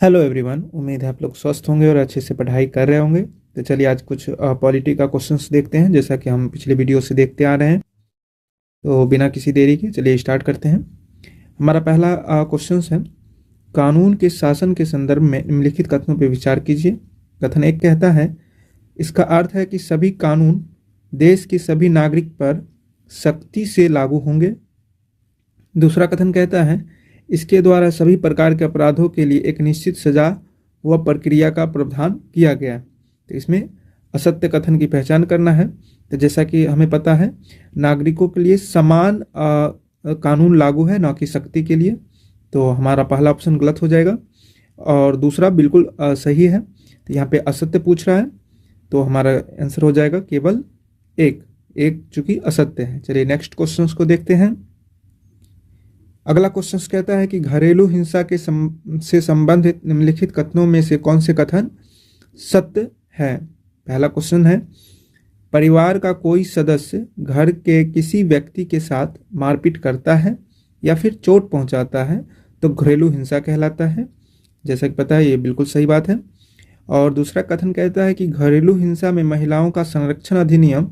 Hello everyone, उम्मीद है आप लोग स्वस्थ होंगे और अच्छे से पढ़ाई कर रहे होंगे। तो चलिए आज कुछ पॉलिटी का क्वेश्चंस देखते हैं, जैसा कि हम पिछले वीडियो से देखते आ रहे हैं। तो बिना किसी देरी के चलिए स्टार्ट करते हैं। हमारा पहला क्वेश्चंस है, कानून के शासन के संदर्भ में निम्नलिखित कथनों पर विचार कीजिए। कथन एक कहता है, इसका अर्थ है कि सभी कानून देश के सभी नागरिक पर सख्ती से लागू होंगे। दूसरा कथन कहता है, इसके द्वारा सभी प्रकार के अपराधों के लिए एक निश्चित सजा व प्रक्रिया का प्रावधान किया गया है। तो इसमें असत्य कथन की पहचान करना है। तो जैसा कि हमें पता है, नागरिकों के लिए समान कानून लागू है, न कि सख्ती के लिए। तो हमारा पहला ऑप्शन गलत हो जाएगा और दूसरा बिल्कुल सही है। तो यहाँ पे असत्य पूछ रहा है, तो हमारा आंसर हो जाएगा केवल एक एक चूंकि असत्य है। चलिए नेक्स्ट क्वेश्चन को देखते हैं। अगला क्वेश्चन कहता है कि घरेलू हिंसा से संबंधित निम्नलिखित कथनों में से कौन से कथन सत्य है। पहला क्वेश्चन है, परिवार का कोई सदस्य घर के किसी व्यक्ति के साथ मारपीट करता है या फिर चोट पहुंचाता है तो घरेलू हिंसा कहलाता है। जैसा कि पता है, ये बिल्कुल सही बात है। और दूसरा कथन कहता है कि घरेलू हिंसा में महिलाओं का संरक्षण अधिनियम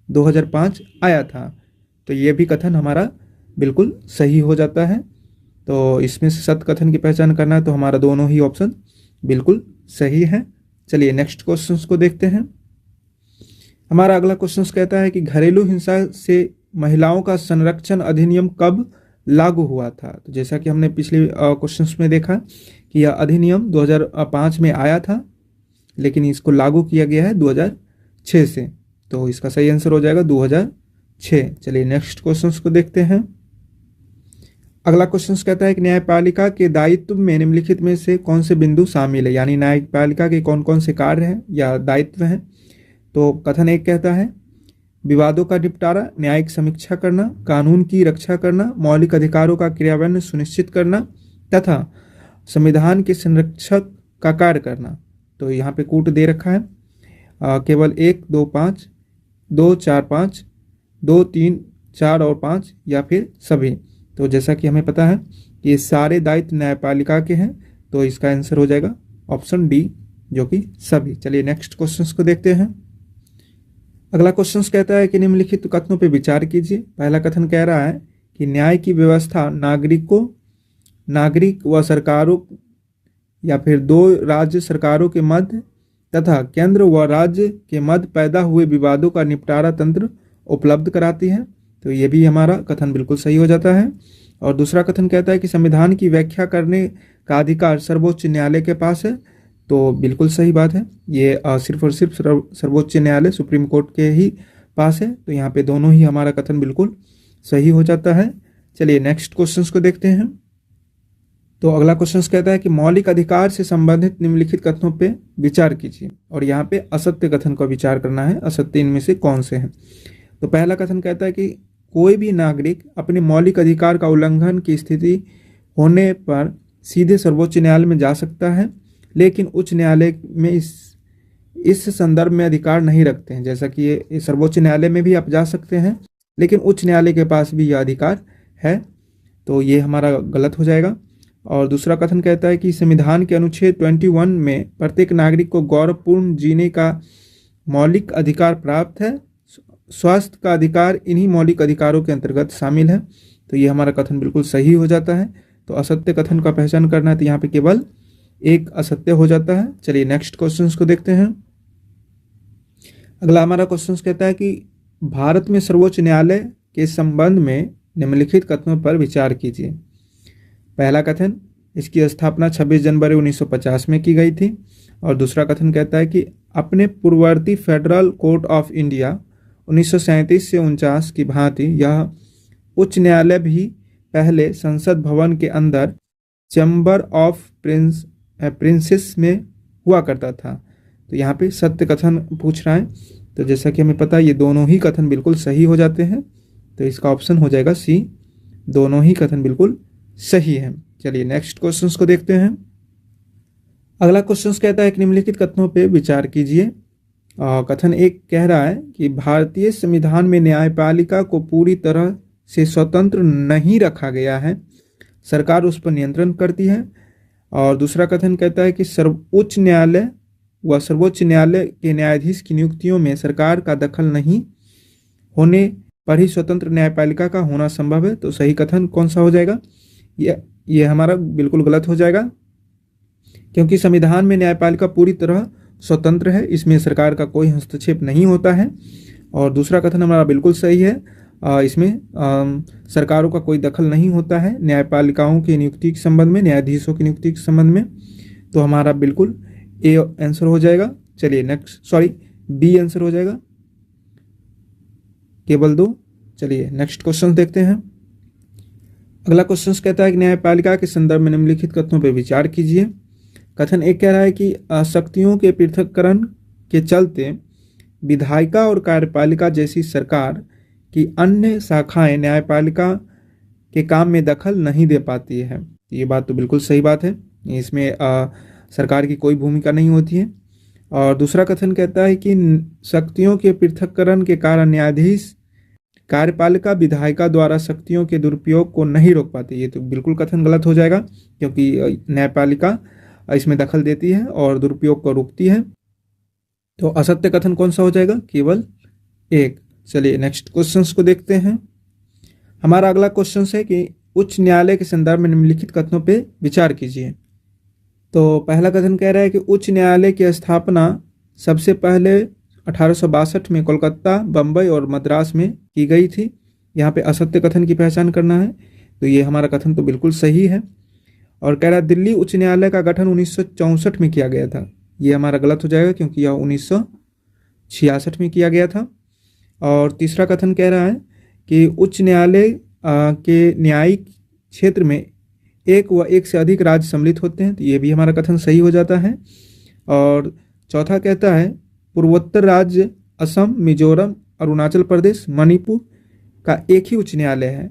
2005 आया था। तो ये भी कथन हमारा बिल्कुल सही हो जाता है। तो इसमें से सत्य कथन की पहचान करना है, तो हमारा दोनों ही ऑप्शन बिल्कुल सही है। चलिए नेक्स्ट क्वेश्चन को देखते हैं। हमारा अगला क्वेश्चन कहता है कि घरेलू हिंसा से महिलाओं का संरक्षण अधिनियम कब लागू हुआ था। तो जैसा कि हमने पिछले क्वेश्चन में देखा कि यह अधिनियम 2005 में आया था, लेकिन इसको लागू किया गया है 2006 से। तो इसका सही आंसर हो जाएगा 2006। चलिए नेक्स्ट क्वेश्चन को देखते हैं। अगला क्वेश्चन कहता है कि न्यायपालिका के दायित्व में निम्नलिखित में से कौन से बिंदु शामिल है, यानी न्यायपालिका के कौन कौन से कार्य हैं या दायित्व हैं। तो कथन एक कहता है, विवादों का निपटारा, न्यायिक समीक्षा करना, कानून की रक्षा करना, मौलिक अधिकारों का क्रियान्वयन सुनिश्चित करना तथा संविधान के संरक्षक का कार्य करना। तो यहाँ पे कूट दे रखा है, केवल 1, 2, 5, 2, 4, 5, 2, 3, 4 और 5 या फिर सभी। तो जैसा कि हमें पता है कि ये सारे दायित्व न्यायपालिका के हैं, तो इसका आंसर हो जाएगा ऑप्शन डी, जो कि सभी। चलिए नेक्स्ट क्वेश्चन को देखते हैं। अगला क्वेश्चन कहता है कि निम्नलिखित कथनों पर विचार कीजिए। पहला कथन कह रहा है कि न्याय की व्यवस्था नागरिक व सरकारों या फिर दो राज्य सरकारों के मध्य तथा केंद्र व राज्य के मध्य पैदा हुए विवादों का निपटारा तंत्र उपलब्ध कराती है। तो ये भी हमारा कथन बिल्कुल सही हो जाता है। और दूसरा कथन कहता है कि संविधान की व्याख्या करने का अधिकार सर्वोच्च न्यायालय के पास है। तो बिल्कुल सही बात है, ये सिर्फ और सिर्फ सर्वोच्च न्यायालय सुप्रीम कोर्ट के ही पास है। तो यहाँ पे दोनों ही हमारा कथन बिल्कुल सही हो जाता है। चलिए नेक्स्ट क्वेश्चन को देखते हैं। तो अगला क्वेश्चन कहता है कि मौलिक अधिकार से संबंधित निम्नलिखित कथनों पे विचार कीजिए। और यहाँ पे असत्य कथन का विचार करना है, असत्य इनमें से कौन से हैं। तो पहला कथन कहता है कि कोई भी नागरिक अपने मौलिक अधिकार का उल्लंघन की स्थिति होने पर सीधे सर्वोच्च न्यायालय में जा सकता है, लेकिन उच्च न्यायालय में इस संदर्भ में अधिकार नहीं रखते हैं। जैसा कि ये सर्वोच्च न्यायालय में भी आप जा सकते हैं, लेकिन उच्च न्यायालय के पास भी यह अधिकार है। तो ये हमारा गलत हो जाएगा। और दूसरा कथन कहता है कि संविधान के अनुच्छेद 21 में प्रत्येक नागरिक को गौरवपूर्ण जीने का मौलिक अधिकार प्राप्त है। स्वास्थ्य का अधिकार इन्हीं मौलिक अधिकारों के अंतर्गत शामिल है। तो ये हमारा कथन बिल्कुल सही हो जाता है। तो असत्य कथन का पहचान करना है, तो यहाँ पे केवल एक असत्य हो जाता है। चलिए नेक्स्ट क्वेश्चन को देखते हैं। अगला हमारा क्वेश्चन कहता है कि भारत में सर्वोच्च न्यायालय के संबंध में निम्नलिखित कथनों पर विचार कीजिए। पहला कथन, इसकी स्थापना 26 जनवरी 1950 में की गई थी। और दूसरा कथन कहता है कि अपने पूर्ववर्ती फेडरल कोर्ट ऑफ इंडिया 1937 से 49 की भांति यह उच्च न्यायालय भी पहले संसद भवन के अंदर चैम्बर ऑफ प्रिंसेस में हुआ करता था। तो यहाँ पे सत्य कथन पूछ रहा है। तो जैसा कि हमें पता है, ये दोनों ही कथन बिल्कुल सही हो जाते हैं। तो इसका ऑप्शन हो जाएगा सी, दोनों ही कथन बिल्कुल सही है। चलिए नेक्स्ट क्वेश्चन को देखते हैं। अगला क्वेश्चन कहता है कि निम्नलिखित कथनों पे विचार कीजिए। कथन एक कह रहा है कि भारतीय संविधान में न्यायपालिका को पूरी तरह से स्वतंत्र नहीं रखा गया है, सरकार उस पर नियंत्रण करती है। और दूसरा कथन कहता है कि सर्वोच्च न्यायालय व सर्वोच्च न्यायालय के न्यायाधीश की नियुक्तियों में सरकार का दखल नहीं होने पर ही स्वतंत्र न्यायपालिका का होना संभव है। तो सही कथन कौन सा हो जाएगा? ये हमारा बिल्कुल गलत हो जाएगा, क्योंकि संविधान में न्यायपालिका पूरी तरह स्वतंत्र है, इसमें सरकार का कोई हस्तक्षेप नहीं होता है। और दूसरा कथन हमारा बिल्कुल सही है, इसमें सरकारों का कोई दखल नहीं होता है न्यायपालिकाओं की नियुक्ति के संबंध में, न्यायाधीशों की नियुक्ति के संबंध में। तो हमारा बिल्कुल ए आंसर हो जाएगा। चलिए नेक्स्ट, बी आंसर हो जाएगा, केवल 2। चलिए नेक्स्ट क्वेश्चन देखते हैं। अगला क्वेश्चन कहता है कि न्यायपालिका के संदर्भ में निम्नलिखित कथनों पर विचार कीजिए। कथन एक कह रहा है कि शक्तियों के पृथक्करण के चलते विधायिका और कार्यपालिका जैसी सरकार की अन्य शाखाएं न्यायपालिका के काम में दखल नहीं दे पाती है। ये बात तो बिल्कुल सही बात है, इसमें सरकार की कोई भूमिका नहीं होती है। और दूसरा कथन कहता है कि शक्तियों के पृथक्करण के कारण न्यायाधीश कार्यपालिका विधायिका द्वारा शक्तियों के दुरुपयोग को नहीं रोक पाती। ये तो बिल्कुल कथन गलत हो जाएगा, क्योंकि न्यायपालिका इसमें दखल देती है और दुरुपयोग को रोकती है। तो असत्य कथन कौन सा हो जाएगा? केवल 1। चलिए नेक्स्ट क्वेश्चंस को देखते हैं। हमारा अगला क्वेश्चन है कि उच्च न्यायालय के संदर्भ में निम्नलिखित कथनों पे विचार कीजिए। तो पहला कथन कह रहा है कि उच्च न्यायालय की स्थापना सबसे पहले 1862 में कोलकाता, बम्बई और मद्रास में की गई थी। यहाँ पे असत्य कथन की पहचान करना है। तो ये हमारा कथन तो बिल्कुल सही है। और कह रहा है दिल्ली उच्च न्यायालय का गठन 1964 में किया गया था। ये हमारा गलत हो जाएगा, क्योंकि यह 1966 में किया गया था। और तीसरा कथन कह रहा है कि उच्च न्यायालय के न्यायिक क्षेत्र में एक व एक से अधिक राज्य सम्मिलित होते हैं। तो ये भी हमारा कथन सही हो जाता है। और चौथा कहता है पूर्वोत्तर राज्य असम, मिजोरम, अरुणाचल प्रदेश, मणिपुर का एक ही उच्च न्यायालय है।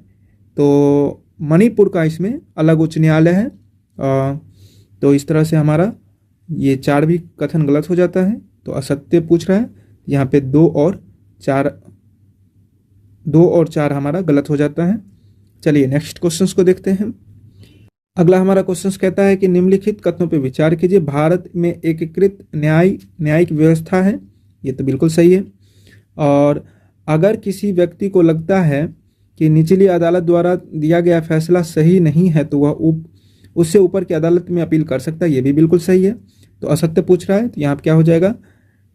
तो मणिपुर का इसमें अलग उच्च न्यायालय है। तो इस तरह से हमारा ये 4 भी कथन गलत हो जाता है। तो असत्य पूछ रहा है, यहाँ पे 2 और 4 हमारा गलत हो जाता है। चलिए नेक्स्ट क्वेश्चंस को देखते हैं। अगला हमारा क्वेश्चन कहता है कि निम्नलिखित कथनों पर विचार कीजिए। भारत में एकीकृत न्यायिक व्यवस्था है। ये तो बिल्कुल सही है। और अगर किसी व्यक्ति को लगता है कि निचली अदालत द्वारा दिया गया फैसला सही नहीं है तो वह उससे ऊपर की अदालत में अपील कर सकता है। ये भी बिल्कुल सही है। तो असत्य पूछ रहा है, तो यहाँ क्या हो जाएगा?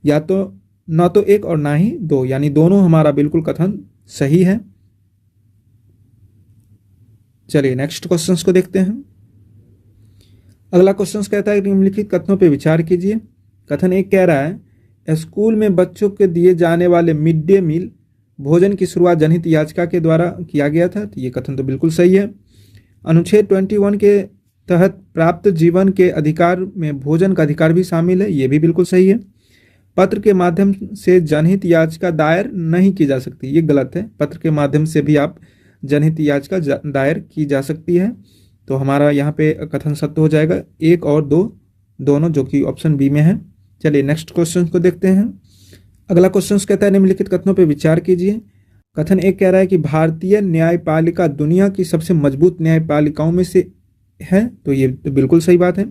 या तो ना तो 1 और ना ही 2, यानी दोनों हमारा बिल्कुल कथन सही है। चलिए नेक्स्ट क्वेश्चंस को देखते हैं। अगला क्वेश्चन कहता है कि निम्नलिखित कथनों पर विचार कीजिए। कथन 1 कह रहा है स्कूल में बच्चों के दिए जाने वाले मिड डे मील भोजन की शुरुआत जनहित याचिका के द्वारा किया गया था। तो ये कथन तो बिल्कुल सही है। अनुच्छेद 21 के तहत प्राप्त जीवन के अधिकार में भोजन का अधिकार भी शामिल है। ये भी बिल्कुल सही है। पत्र के माध्यम से जनहित याचिका दायर नहीं की जा सकती, ये गलत है। पत्र के माध्यम से भी आप जनहित याचिका दायर की जा सकती है। तो हमारा यहाँ पे कथन सत्य हो जाएगा 1 और 2 दोनों, जो कि ऑप्शन बी में है। चलिए नेक्स्ट क्वेश्चन को देखते हैं। अगला क्वेश्चन कहता है निम्नलिखित कथनों पर विचार कीजिए। कथन 1 कह रहा है कि भारतीय न्यायपालिका दुनिया की सबसे मजबूत न्यायपालिकाओं में से है। तो ये तो बिल्कुल सही बात है।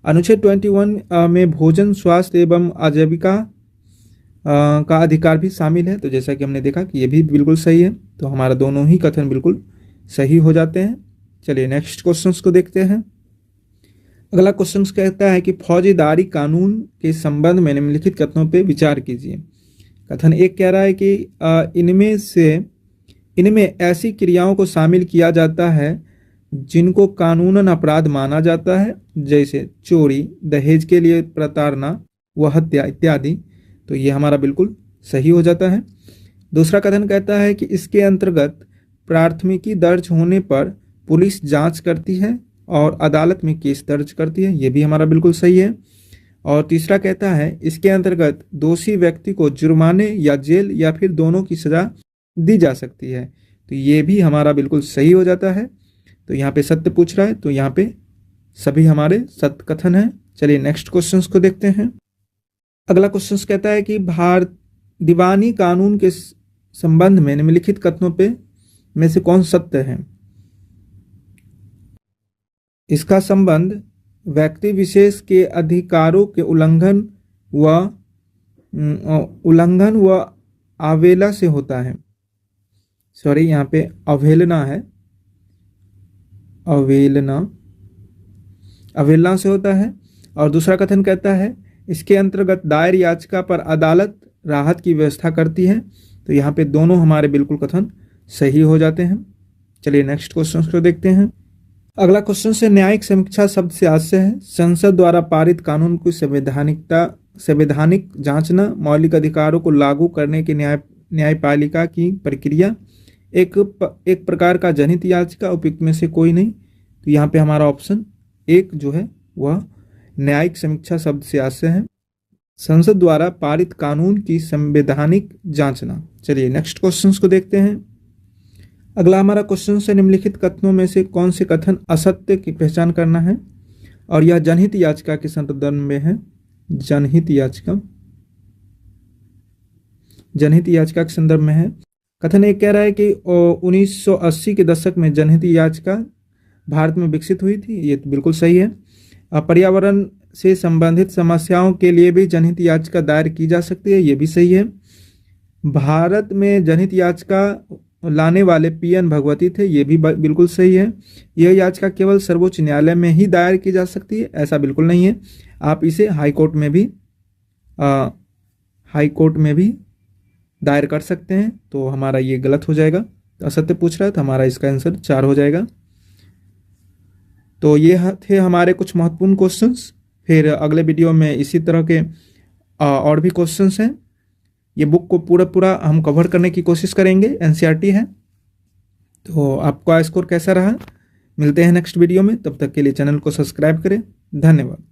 अनुच्छेद 21 में भोजन, स्वास्थ्य एवं आजीविका का अधिकार भी शामिल है। तो जैसा कि हमने देखा कि ये भी बिल्कुल सही है। तो हमारा दोनों ही कथन बिल्कुल सही हो जाते हैं। चलिए नेक्स्ट क्वेश्चन को देखते हैं। अगला क्वेश्चन कहता है कि फौजदारी कानून के संबंध में निम्नलिखित कथनों पर विचार कीजिए। कथन 1 कह रहा है कि इनमें ऐसी क्रियाओं को शामिल किया जाता है जिनको कानूनन अपराध माना जाता है, जैसे चोरी, दहेज के लिए प्रताड़ना व हत्या इत्यादि। तो ये हमारा बिल्कुल सही हो जाता है। दूसरा कथन कहता है कि इसके अंतर्गत प्राथमिकी दर्ज होने पर पुलिस जांच करती है और अदालत में केस दर्ज करती है। ये भी हमारा बिल्कुल सही है। और तीसरा कहता है इसके अंतर्गत दोषी व्यक्ति को जुर्माने या जेल या फिर दोनों की सजा दी जा सकती है। तो ये भी हमारा बिल्कुल सही हो जाता है। तो यहाँ पे सत्य पूछ रहा है, तो यहाँ पे सभी हमारे सत्य कथन हैं। चलिए नेक्स्ट क्वेश्चंस को देखते हैं। अगला क्वेश्चन कहता है कि दीवानी कानून के संबंध में निम्नलिखित कथनों पे में से कौन सत्य है? इसका संबंध व्यक्ति विशेष के अधिकारों के उल्लंघन व अवहेलना से होता है। सॉरी, यहाँ पे अवहेलना है, अवहेलना से होता है। और दूसरा कथन कहता है इसके अंतर्गत दायर याचिका पर अदालत राहत की व्यवस्था करती है। तो यहाँ पे दोनों हमारे बिल्कुल कथन सही हो जाते हैं। चलिए नेक्स्ट क्वेश्चन को देखते हैं। अगला क्वेश्चन से न्यायिक समीक्षा शब्द से आशय है संसद द्वारा पारित कानून की संवैधानिक जांचना, मौलिक अधिकारों को लागू करने की न्यायपालिका की प्रक्रिया, एक प्रकार का जनहित याचिका, उपयुक्त में से कोई नहीं। तो यहाँ पे हमारा ऑप्शन एक जो है वह न्यायिक समीक्षा शब्द से आशय है संसद द्वारा पारित कानून की संवैधानिक जांचना। चलिए नेक्स्ट क्वेश्चन को देखते हैं। अगला हमारा क्वेश्चन से निम्नलिखित कथनों में से कौन से कथन असत्य की पहचान करना है, और यह जनहित याचिका के संदर्भ में है। जनहित याचिका के संदर्भ में है। कथन एक कह रहा है कि 1980 के दशक में जनहित याचिका भारत में विकसित हुई थी। ये तो बिल्कुल सही है। पर्यावरण से संबंधित समस्याओं के लिए भी जनहित याचिका दायर की जा सकती है। ये भी सही है। भारत में जनहित याचिका लाने वाले PN भगवती थे। ये भी बिल्कुल सही है। यह याचिका केवल सर्वोच्च न्यायालय में ही दायर की जा सकती है, ऐसा बिल्कुल नहीं है। आप इसे हाई कोर्ट में भी दायर कर सकते हैं। तो हमारा ये गलत हो जाएगा, तो असत्य पूछ रहा है, तो हमारा इसका आंसर 4 हो जाएगा। तो ये थे हमारे कुछ महत्वपूर्ण क्वेश्चंस। फिर अगले वीडियो में इसी तरह के और भी क्वेश्चंस हैं। ये बुक को पूरा हम कवर करने की कोशिश करेंगे। NCERT है। तो आपका स्कोर कैसा रहा, मिलते हैं नेक्स्ट वीडियो में। तब तक के लिए चैनल को सब्सक्राइब करें। धन्यवाद।